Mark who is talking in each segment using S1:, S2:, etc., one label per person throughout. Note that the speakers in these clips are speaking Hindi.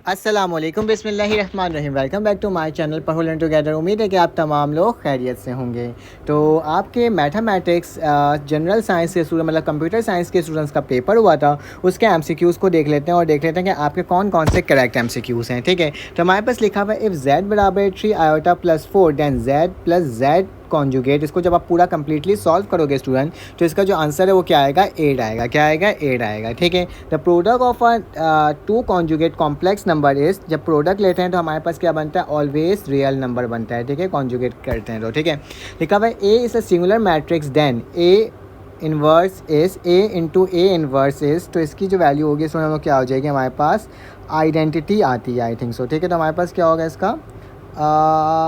S1: अस्सलामुअलैकुम बिस्मिल्लाहिर्रहमानिर्रहीम। Welcome back to my channel पढ़ो लर्न टुगेदर। उम्मीद है कि आप तमाम लोग खैरियत से होंगे। तो आपके मैथमेटिक्स जनरल साइंस के स्टूडेंट मतलब कंप्यूटर साइंस के स्टूडेंट्स का पेपर हुआ था, उसके एमसीक्यूज़ को देख लेते हैं और देख लेते हैं कि आपके कौन कौन से करेक्ट एमसीक्यूज़ हैं। ठीक है, तो हमारे पास लिखा हुआ है इफ़ जेड बराबर 3 iota plus 4 then Z plus Z conjugate. इसको जब आप पूरा कंप्लीटली सॉल्व करोगे स्टूडेंट, तो इसका जो आंसर है वो क्या आएगा, 8 आएगा। क्या आएगा, 8 आएगा। ठीक है, the product of two conjugate complex number is, जब प्रोडक्ट लेते हैं तो हमारे पास क्या बनता है, ऑलवेज रियल नंबर बनता है। ठीक है, कॉन्जुगेट करते हैं तो। ठीक है, लिखा हुआ है A is a singular matrix then A inverse is A into A inverse is. तो इसकी जो वैल्यू होगी इसमें हम लोग क्या हो जाएगी, हमारे पास आइडेंटिटी आती है, आई थिंक सो। ठीक है, तो हमारे पास क्या होगा इसका,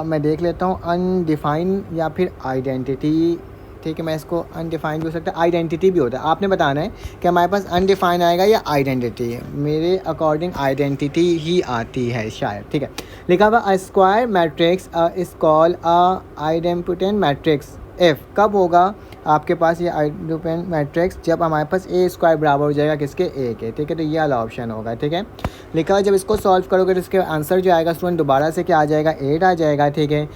S1: मैं देख लेता हूँ, अनडिफाइन या फिर आइडेंटिटी। ठीक है, मैं इसको अनडिफाइन भी हो सकता है, आइडेंटिटी भी होता है। आपने बताना है कि हमारे पास अनडिफाइन आएगा या आइडेंटिटी। मेरे अकॉर्डिंग आइडेंटिटी ही आती है शायद। ठीक है, लिखा हुआ a square matrix is called a idempotent matrix F. कब होगा आपके पास ये आइडेम्पोटेंट मैट्रिक्स, जब हमारे पास ए स्क्वायर बराबर हो जाएगा किसके, ए के। ठीक है, तो ये वाला ऑप्शन होगा। ठीक है, लिखा हुआ जब इसको सॉल्व करोगे तो इसके आंसर जो आएगा स्टूडेंट दोबारा से क्या आ जाएगा, 8 आ जाएगा। ठीक है,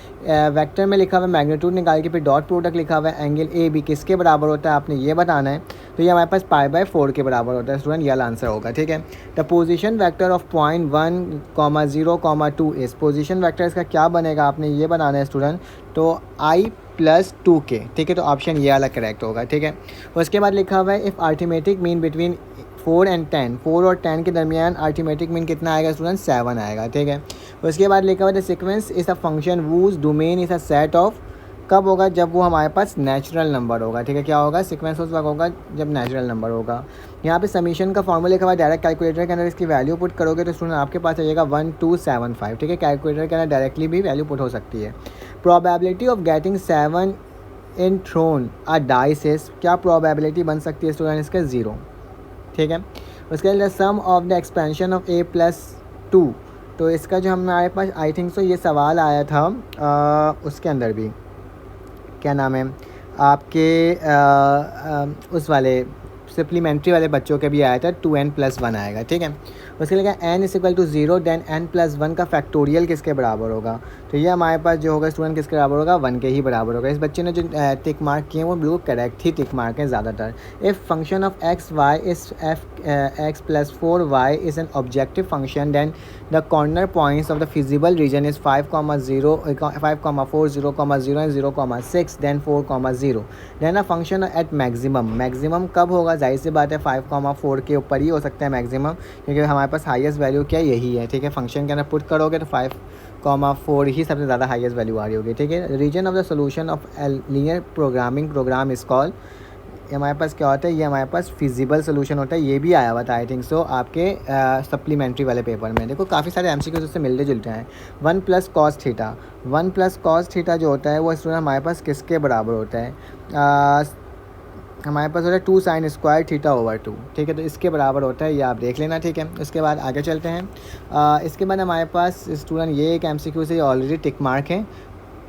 S1: वेक्टर में लिखा हुआ है मैग्नीट्यूड निकाल के फिर डॉट प्रोडक्ट लिखा हुआ है एंगल ए बी किसके बराबर होता है, आपने ये बताना है। तो ये हमारे पास π/4 के बराबर होता है स्टूडेंट, ये वाला आंसर होगा। ठीक है, the position vector of point 1, 0, 2 इस पोजीशन वेक्टर इसका क्या बनेगा, आपने ये बनाना है स्टूडेंट। तो i+2 के। ठीक है, तो ऑप्शन ये वाला करेक्ट होगा। ठीक है, उसके बाद लिखा हुआ है if arithmetic mean between 4 and 10, 4 और 10 के दरमियान अरिथमेटिक मीन कितना आएगा स्टूडेंट, 7 आएगा। ठीक है, उसके बाद लिखा हुआ है the sequence is a function whose domain is a set of. कब होगा, जब वो हमारे पास नेचुरल नंबर होगा। ठीक है, क्या होगा, सीक्वेंस उस वक्त होगा जब नेचुरल नंबर होगा। यहाँ पे समीशन का फॉर्मूला लिखा हुआ है, डायरेक्ट कैलकुलेटर के अंदर इसकी वैल्यू पुट करोगे तो स्टूडेंट आपके पास आएगा 1275। ठीक है, कैलकुलेटर के अंदर डायरेक्टली भी वैल्यू पुट हो सकती है। Probability of getting 7 in thrown a dice is, क्या प्रोबेबिलिटी बन सकती है स्टूडेंट, इसका 0। ठीक है, उसके बाद sum of the expansion of a+2। तो इसका जो हमारे पास आई थिंक सो ये सवाल आया था उसके अंदर भी, क्या नाम है आपके उस वाले सप्लीमेंट्री वाले बच्चों के भी आया था, 2n+1 आएगा। ठीक है, उसके लिए n = 0 देन n+1 का फैक्टोरियल किसके बराबर होगा। तो ये हमारे पास जो होगा स्टूडेंट किसके बराबर होगा, 1 के ही बराबर होगा। इस बच्चे ने जो टिक मार्क किए हैं वो बिल्कुल करेक्ट ही टिक मार्क हैं ज़्यादातर। If function of x y is f(x+4y) is an objective function then the corner points of the feasible region is 5,0, 5,4, 0,0 and 0,6 then 4,0। Then a function at maximum, maximum कब होगा, जाहिर सी बात है 5,4 के ऊपर ही हो सकता है मैक्सिमम, क्योंकि हमारे पास हाईएस्ट वैल्यू क्या यही है। ठीक है, फंक्शन के अंदर पुट करोगे तो 5,4 ही सबसे ज़्यादा हाईएस्ट वैल्यू आ रही होगी। ठीक है, region of the solution of linear programming program is called, ये हमारे पास क्या होता है, ये हमारे पास फिजिबल सोल्यूशन होता है। ये भी आया हुआ था आई थिंक सो आपके सप्लीमेंट्री वाले पेपर में। देखो काफ़ी सारे एमसीक्यूज उससे मिलते जुलते हैं। 1 + cos थीटा, 1 + cos थीटा जो होता है वो स्टूडेंट हमारे पास किसके बराबर होता है, हमारे पास होता है 2 sin स्क्वायर θ/2। ठीक है, तो इसके बराबर होता है, ये आप देख लेना। ठीक है, उसके बाद आगे चलते हैं। इसके बाद हमारे पास स्टूडेंट ये एक एमसीक्यू से ऑलरेडी टिक मार्क है,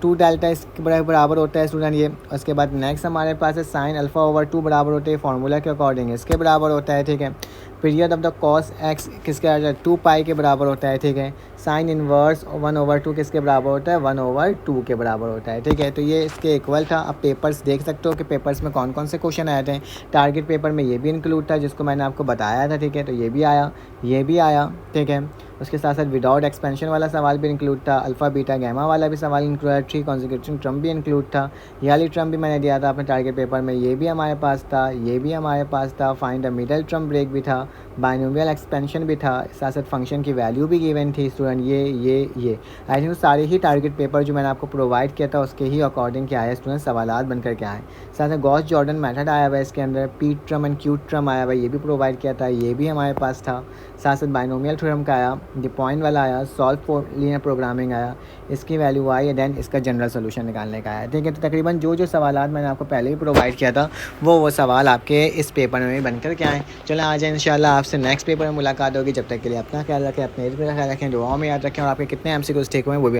S1: 2 डेल्टा इसके बराबर होता है स्टूडेंट ये। उसके बाद नेक्स्ट हमारे पास है sin α/2 बराबर होते हैं फार्मूला के अकॉर्डिंग इसके बराबर होता है। ठीक है, period of the cos x किसके आ जाए, 2π के बराबर होता है। ठीक है, sin इनवर्स 1/2 किसके बराबर होता है, 1/2 के बराबर होता है। ठीक है, तो ये इसके इक्वल था। अब पेपर्स देख सकते हो कि पेपर्स में कौन कौन से क्वेश्चन आए थे। टारगेट पेपर में ये भी इंक्लूड था जिसको मैंने आपको बताया था। ठीक है, तो ये भी आया, ये भी आया। ठीक है, उसके साथ साथ विदाउट एक्सपेंशन वाला सवाल भी इंक्लूड था, अल्फ़ा बीटा गैमा वाला भी सवाल इंक्लूड था, 3 कॉन्जिक्यूटिव टर्म भी इंक्लूड था, ये वाली टर्म भी मैंने दिया था अपने टारगेट पेपर में, ये भी हमारे पास था, ये भी हमारे पास था, find the middle term break भी था, बाइनोमियल एक्सपेंशन भी था, साथ साथ फंक्शन की वैल्यू भी गिवन थी स्टूडेंट। ये आई थिंक सारे ही टारगेट पेपर जो मैंने आपको प्रोवाइड किया था उसके ही अकॉर्डिंग क्या आया स्टूडेंट, सवालात बनकर क्या आए। साथ साथ गॉस जॉर्डन मेथड आया हुआ है इसके अंदर, P term and Q term आया हुआ है, ये भी प्रोवाइड किया था, ये भी हमारे पास था। साथ साथ बाइनोमियल थ्योरम का आया, ये पॉइंट वाला आया, सॉल्व फॉर लीनियर प्रोग्रामिंग आया, इसकी वैल्यू आई, देन इसका जनरल सोल्यूशन निकालने का आया। ठीक है, तो तकरीबन जो सवालात मैंने आपको पहले ही प्रोवाइड किया था वो सवाल आपके इस पेपर में बनकर क्या आए। चलो आ जाए इंशाल्लाह आपसे नेक्स्ट पेपर में मुलाकात होगी। जब तक के लिए अपना ख्याल रखें, अपने इर्द गिर्द का ख्याल रखें, दुआओं में याद रखें और आपके कितने एमसीक्यूज़ ठीक हुए वो भी